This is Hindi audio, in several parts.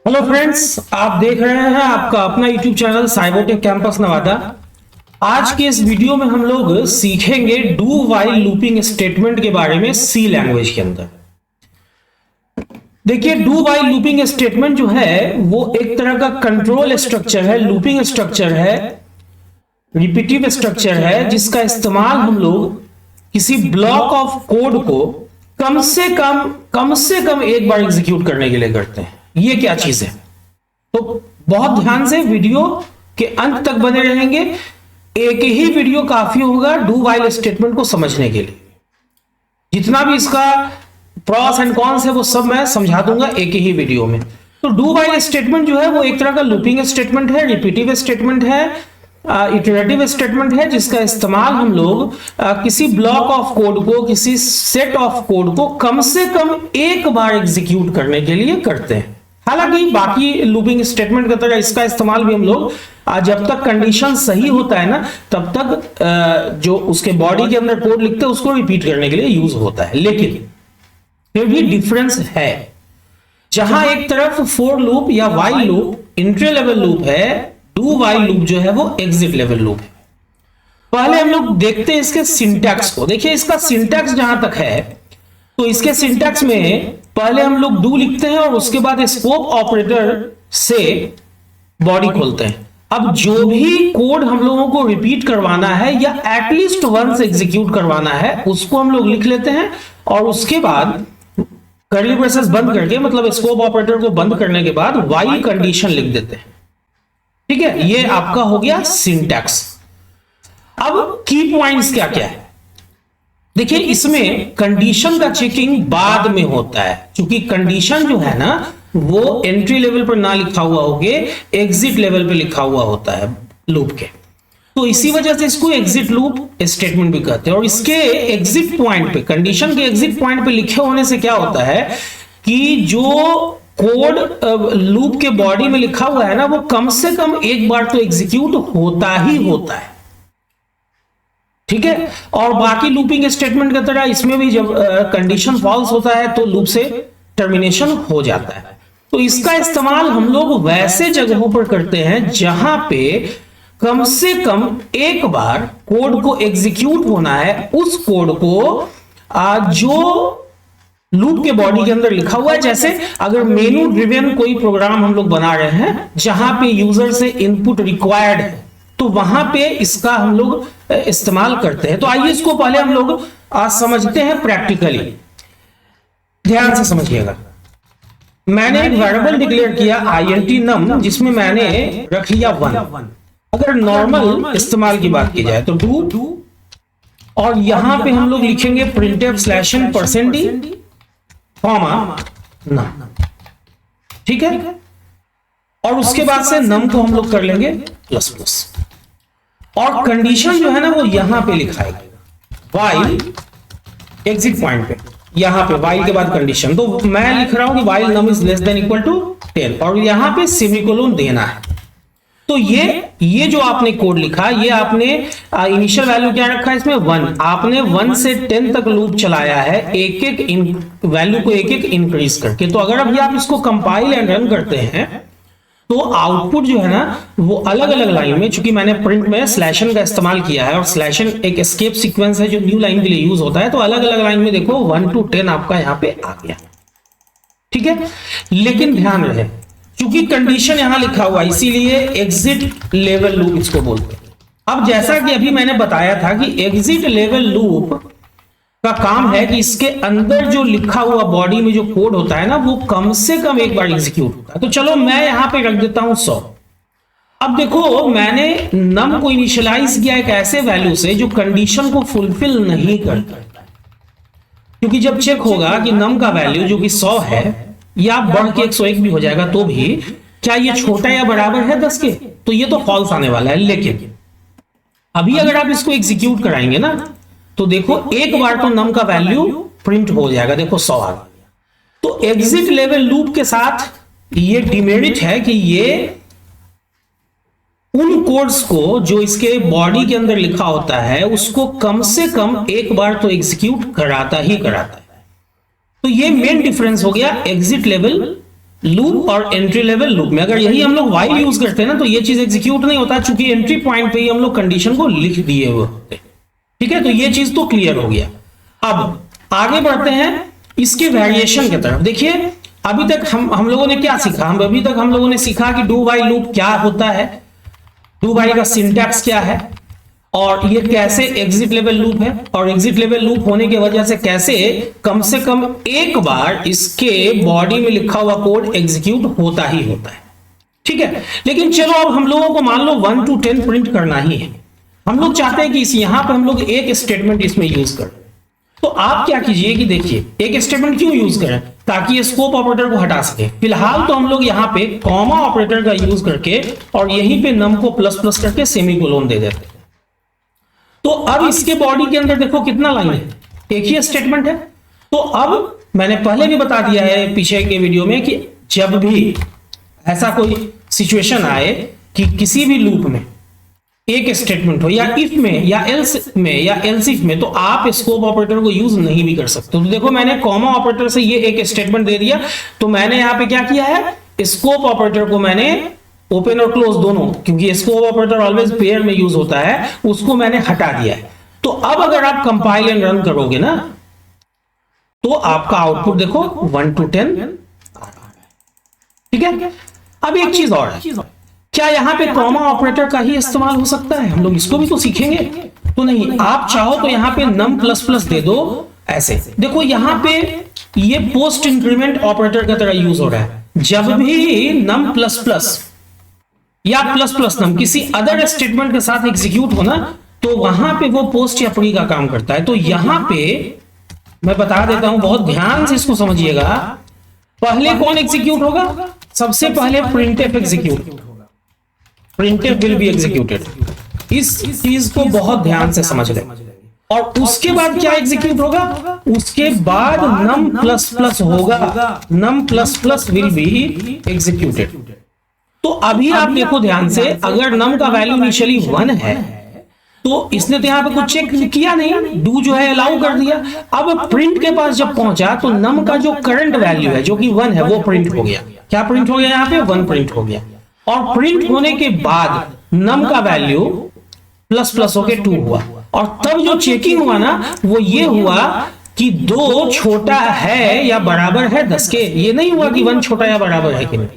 हेलो फ्रेंड्स, आप देख रहे हैं आपका अपना YouTube channel Cybertech campus Nawada. आज के इस वीडियो में हम लोग सीखेंगे डू व्हाइल लूपिंग स्टेटमेंट के बारे में सी लैंग्वेज के अंदर। देखिए, डू व्हाइल लूपिंग स्टेटमेंट जो है वो एक तरह का कंट्रोल स्ट्रक्चर है, लूपिंग स्ट्रक्चर है, रिपीटिव स्ट्रक्चर है, जिसका इस्तेमाल हम लोग किसी ब्लॉक ऑफ कोड को कम से कम एक बार एग्जीक्यूट करने के लिए करते हैं। ये क्या चीज है, तो बहुत ध्यान से वीडियो के अंत तक बने रहेंगे। एक ही वीडियो काफी होगा डू व्हाइल स्टेटमेंट को समझने के लिए। जितना भी इसका प्रॉस एंड कॉन्स है वो सब मैं समझा दूंगा एक ही वीडियो में। तो डू व्हाइल स्टेटमेंट जो है वो एक तरह का लूपिंग स्टेटमेंट है, रिपीटिव स्टेटमेंट है, इटरेटिव स्टेटमेंट है, जिसका इस्तेमाल हम लोग किसी ब्लॉक ऑफ कोड को, किसी सेट ऑफ कोड को कम से कम एक बार एग्जीक्यूट करने के लिए करते हैं। हालांकि बाकी लूपिंग स्टेटमेंट की तरह इसका इस्तेमाल भी हम लोग जब तक कंडीशन सही होता है ना तब तक जो उसके बॉडी के अंदर कोड लिखते हैं उसको रिपीट करने के लिए यूज होता है। लेकिन फिर भी डिफरेंस है। जहां एक तरफ फॉर लूप या while loop entry level loop है, डू व्हाइल लूप जो है वो एग्जिट लेवल लूप है। पहले हम लोग देखते हैं इसके सिंटैक्स को। देखिए, इसका सिंटैक्स जहां तक है तो इसके सिंटैक्स में पहले हम लोग डू लिखते हैं और उसके बाद स्कोप ऑपरेटर से बॉडी खोलते हैं। अब जो भी कोड हम लोगों को रिपीट करवाना है या एटलीस्ट वंस एग्जीक्यूट करवाना है उसको हम लोग लिख लेते हैं और उसके बाद कर्ली ब्रेसेस बंद करके, मतलब स्कोप ऑपरेटर को बंद करने के बाद व्हाइल कंडीशन लिख देते हैं। ठीक है, ये आपका हो गया सिंटैक्स। अब की पॉइंट्स क्या क्या है। देखिए, इसमें कंडीशन का चेकिंग बाद में होता है, क्योंकि कंडीशन जो है ना वो एंट्री लेवल पर ना लिखा हुआ होगे, एग्जिट लेवल पे लिखा हुआ होता है लूप के। तो इसी वजह से इसको एग्जिट लूप स्टेटमेंट भी कहते हैं। और इसके एग्जिट पॉइंट पे, कंडीशन के एग्जिट पॉइंट पे लिखे होने से क्या होता है कि जो कोड लूप के बॉडी में लिखा हुआ है ना वो कम से कम एक बार तो एग्जीक्यूट होता ही होता है। ठीक है, और बाकी लूपिंग स्टेटमेंट की तरह इसमें भी जब कंडीशन फॉल्स होता है तो लूप से टर्मिनेशन हो जाता है। तो इसका इस्तेमाल हम लोग वैसे जगहों पर करते हैं जहां पे कम से कम एक बार कोड को एग्जीक्यूट होना है, उस कोड को जो लूप के बॉडी के अंदर लिखा हुआ है। जैसे अगर मेनू ड्रिवन कोई प्रोग्राम हम लोग बना रहे हैं जहां पे यूजर से इनपुट रिक्वायर्ड है तो वहां पे इसका हम लोग इस्तेमाल करते हैं। तो आइए इसको पहले हम लोग समझते हैं प्रैक्टिकली। ध्यान से समझिएगा। मैंने एक वेरिएबल डिक्लेयर किया int num, जिसमें मैंने रख लिया 1। अगर नॉर्मल इस्तेमाल की बात की जाए तो डू, और यहां पे हम लोग लिखेंगे printf/n%d कॉमा नम। ठीक है, और उसके बाद से नम को हम लोग कर लेंगे प्लस प्लस, और कंडीशन जो है ना वो यहां पे लिखाएगा व्हाइल एग्जिट पॉइंट पे, यहां पे व्हाइल के बाद कंडीशन। तो मैं लिख रहा हूं कि while num is less than equal to 10 और यहां पे सेमीकोलन देना है। तो ये जो आपने कोड लिखा, ये आपने इनिशियल वैल्यू क्या रखा है इसमें 1। आपने 1 से 10 तक लूप चलाया है, एक एक वैल्यू को एक एक इंक्रीज करके। तो अगर अभी आप इसको कंपाइल एंड रन करते हैं तो आउटपुट जो है ना वो अलग अलग लाइन में, चूंकि मैंने प्रिंट में स्लैशन का इस्तेमाल किया है और स्लैशन एक एस्केप सीक्वेंस है जो न्यू लाइन के लिए यूज होता है, तो अलग अलग लाइन में देखो 1 to 10 आपका यहां पे आ गया। ठीक है, लेकिन ध्यान रहे क्योंकि कंडीशन यहां लिखा हुआ इसीलिए एग्जिट लेवल लूप इसको बोलते हैं। अब जैसा कि अभी मैंने बताया था कि एग्जिट लेवल लूप का काम है कि इसके अंदर जो लिखा हुआ बॉडी में जो कोड होता है ना वो कम से कम एक बार एग्जीक्यूट होता है। तो चलो मैं यहां पे रख देता हूं 100। अब देखो, मैंने नम को इनिशियलाइज किया एक ऐसे वैल्यू से जो कंडीशन को फुलफिल नहीं करता, क्योंकि जब चेक होगा कि नम का वैल्यू जो कि 100 है या बढ़ के 101 भी हो जाएगा तो भी क्या ये छोटा या बराबर है 10 के, तो ये तो फॉल्स आने वाला है। लेकिन अभी अगर आप इसको एग्जीक्यूट कराएंगे ना तो देखो एक बार तो नम का वैल्यू प्रिंट हो जाएगा, देखो 100 आ गया। तो एग्जिट लेवल लूप के साथ ये डिमेरिट है कि ये उन कोड्स को जो इसके बॉडी के अंदर लिखा होता है उसको कम से कम एक बार तो एग्जीक्यूट कराता ही कराता है। तो ये मेन डिफरेंस हो गया एग्जिट लेवल लूप और एंट्री लेवल लूप में अगर यही हम लोग व्हाइल यूज करते हैं ना तो ये चीज एग्जीक्यूट नहीं होता, चूंकि एंट्री पॉइंट पे ही हम लोग कंडीशन को लिख दिए हुए होते। ठीक है, तो ये चीज तो क्लियर हो गया। अब आगे बढ़ते हैं इसके वेरिएशन की तरफ। देखिए अभी तक हम लोगों ने क्या सीखा, अभी तक हम लोगों ने सीखा कि डू व्हाइल लूप क्या होता है, डू व्हाइल का सिंटैक्स क्या है, और ये कैसे एग्जिट लेवल लूप है, और एग्जिट लेवल लूप होने की वजह से कैसे कम से कम एक बार इसके बॉडी में लिखा हुआ कोड एग्जीक्यूट होता ही होता है। ठीक है, लेकिन चलो अब हम लोगों को मान लो 1 to 10 प्रिंट करना ही है। हम लोग चाहते हैं कि इस यहां पर हम लोग एक स्टेटमेंट इसमें यूज करें। तो आप क्या कीजिए कि देखिए एक स्टेटमेंट क्यों यूज करें, ताकि ये स्कोप ऑपरेटर को हटा सके। फिलहाल तो हम लोग यहाँ पे कॉमा ऑपरेटर का यूज करके और यहीं पे नम को प्लस प्लस करके सेमीकोलन दे देते हैं। तो अब इसके बॉडी के अंदर देखो कितना लाइन है, एक ही स्टेटमेंट है। तो अब मैंने पहले भी बता दिया है पीछे के वीडियो में कि जब भी ऐसा कोई सिचुएशन आए कि किसी भी लूप में एक स्टेटमेंट हो, या इफ में या एल्स में या एल्स इफ में, तो आप स्कोप ऑपरेटर को यूज नहीं भी कर सकते। तो देखो मैंने कॉमा ऑपरेटर से ये एक स्टेटमेंट दे दिया, तो मैंने यहां पे क्या किया है, स्कोप ऑपरेटर को मैंने ओपन और क्लोज दोनों, क्योंकि स्कोप ऑपरेटर ऑलवेज पेयर में यूज होता है, उसको मैंने हटा दिया है। तो अब अगर आप कंपाइल एंड रन करोगे ना तो आपका आउटपुट देखो 1 to 10। ठीक है, अब एक चीज और है, क्या यहां पे कॉमा ऑपरेटर का ही इस्तेमाल हो सकता है? हम लोग इसको भी तो सीखेंगे। तो नहीं, आप चाहो तो यहां पे नम प्लस प्लस दे दो ऐसे। देखो यहां पे ये पोस्ट इंक्रीमेंट ऑपरेटर की तरह यूज हो रहा है। जब भी नम प्लस प्लस या प्लस प्लस नम किसी अदर स्टेटमेंट के साथ एग्जीक्यूट हो ना, तो वहां पे वो पोस्ट या प्री का काम करता है। तो यहां पे मैं बता देता हूं, बहुत ध्यान से इसको समझिएगा। पहले कौन एग्जीक्यूट होगा? सबसे पहले प्रिंटफ एग्जीक्यूट होगा, प्रिंटफ विल बी एग्जीक्यूटेड। इस चीज को बहुत ध्यान से समझ लें। और उसके बाद क्या एग्जीक्यूट होगा? उसके बाद नम प्लस प्लस होगा, num plus plus will be executed. तो अभी आप देखो ध्यान से, अगर नम का वैल्यू इनिशियली 1 है तो इसने तो यहां पे कुछ चेक किया नहीं, डू जो है अलाउ कर दिया। अब प्रिंट के पास जब पहुंचा तो नम का जो करंट वैल्यू है जो कि 1 है वो प्रिंट हो गया। क्या प्रिंट हो गया? यहां पे 1 प्रिंट हो गया। और प्रिंट होने के बाद नम का वैल्यू प्लस प्लस होके 2 हुआ, और तब जो चेकिंग हुआ ना वो ये हुआ कि 2 छोटा है या बराबर है 10 के। ये नहीं हुआ कि 1 छोटा या बराबर है कि नहीं,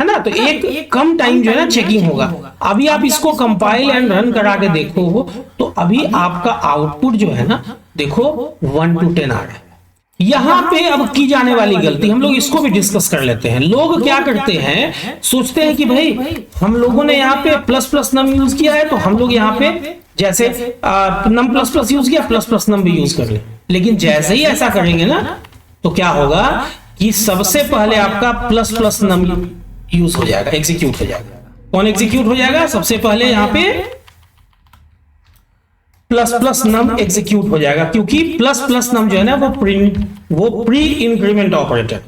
है ना। तो एक कम टाइम जो है ना चेकिंग होगा। अभी आप इसको कंपाइल एंड रन करा के देखो तो अभी आपका आउटपुट जो है ना देखो 1 to 10 आ रहा है। यहां पे अब की जाने वाली गलती हम लोग इसको भी डिस्कस कर लेते हैं। लोग क्या करते हैं, सोचते हैं कि भाई हम लोगों ने यहाँ पे प्लस प्लस नम यूज किया है तो हम लोग यहाँ पे जैसे नम प्लस प्लस यूज किया, प्लस प्लस नम भी यूज कर ले। लेकिन जैसे ही ऐसा करेंगे ना तो क्या होगा कि सबसे पहले आपका प्लस प्लस नम यूज हो जाएगा, एग्जीक्यूट हो जाएगा। कौन एग्जीक्यूट हो जाएगा? सबसे पहले यहां पे प्लस प्लस नम एग्जीक्यूट हो जाएगा, क्योंकि प्लस प्लस नम जो है ना वो प्री इंक्रीमेंट ऑपरेटर,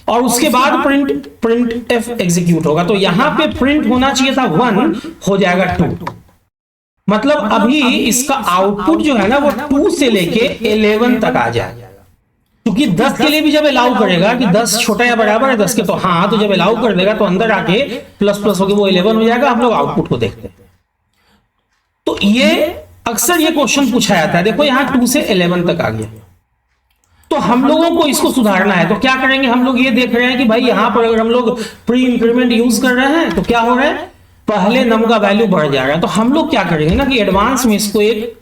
और उसके बाद प्रिंट एफ एग्जीक्यूट होगा। तो यहां पे प्रिंट होना चाहिए था 1, हो जाएगा 2। मतलब अभी इसका आउटपुट जो है ना वो 2 से लेके 11 तक आ जाएगा। क्योंकि 10 के लिए भी जब अलाउ करेगा कि 10 छोटा या बराबर है 10 के, तो हाँ, तो जब अलाउ कर देगा तो अंदर आके प्लस प्लस होके वो 11 हो जाएगा। हम लोग आउटपुट को देखते हैं। तो ये अक्सर ये क्वेश्चन पूछा जाता है। देखो यहां 2 से 11 तक आ गया, तो हम लोगों को इसको सुधारना है। तो क्या करेंगे? हम लोग ये देख रहे हैं कि भाई यहां पर अगर हम लोग प्री इंक्रीमेंट यूज कर रहे हैं तो क्या हो रहा है, पहले नम का वैल्यू बढ़ जा रहा है। तो हम लोग क्या करेंगे ना कि एडवांस में इसको एक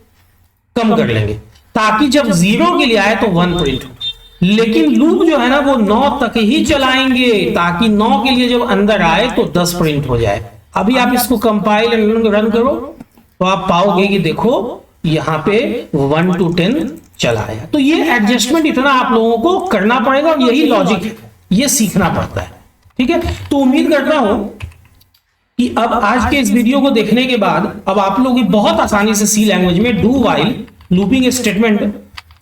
कम कर लेंगे, ताकि जब 0 के लिए आए तो 1 प्रिंट हो। लेकिन लूप जो है ना वो 9 तक ही चलाएंगे, ताकि 9 के लिए जब अंदर आए तो 10 प्रिंट हो जाए। अभी आप इसको कंपाइल एंड रन करो तो आप पाओगे कि देखो यहां पे 1 to 10 चला है। तो ये एडजस्टमेंट इतना आप लोगों को करना पड़ेगा, और यही लॉजिक है, ये सीखना पड़ता है। ठीक है, तो उम्मीद करता हूं कि अब आज के इस वीडियो को देखने के बाद अब आप लोग बहुत आसानी से सी लैंग्वेज में डू व्हाइल लूपिंग स्टेटमेंट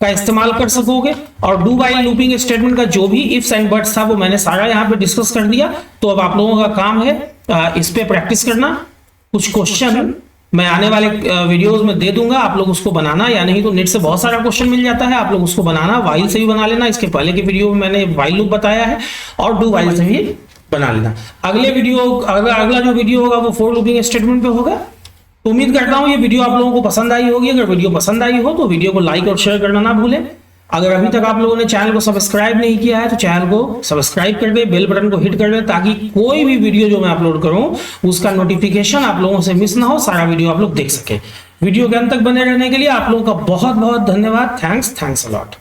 का इस्तेमाल कर सकोगे। और डू व्हाइल लूपिंग स्टेटमेंट का जो भी इफ्स एंड बट्स था वो मैंने सारा यहाँ पे डिस्कस कर दिया। तो अब आप लोगों का काम है इस पे प्रैक्टिस करना। कुछ क्वेश्चन मैं आने वाले वीडियोस में दे दूंगा, आप लोग उसको बनाना, या नहीं तो नेट से बहुत सारा क्वेश्चन मिल जाता है, आप लोग उसको बनाना, वाइल से भी बना लेना। इसके पहले के वीडियो में मैंने वाइल लूप बताया है, और डू वाइल से भी बना लेना। अगला जो वीडियो होगा वो फॉर लूपिंग स्टेटमेंट पे होगा। तो उम्मीद करता हूं ये वीडियो आप लोगों को पसंद आई होगी। अगर वीडियो पसंद आई हो तो वीडियो को लाइक और शेयर करना ना भूलें। अगर अभी तक आप लोगों ने चैनल को सब्सक्राइब नहीं किया है तो चैनल को सब्सक्राइब कर दे, बेल बटन को हिट कर दे, ताकि कोई भी वीडियो जो मैं अपलोड करूं उसका नोटिफिकेशन आप लोगों से मिस ना हो, सारा वीडियो आप लोग देख सके। वीडियो के अंत तक बने रहने के लिए आप लोगों का बहुत बहुत धन्यवाद। Thanks a lot.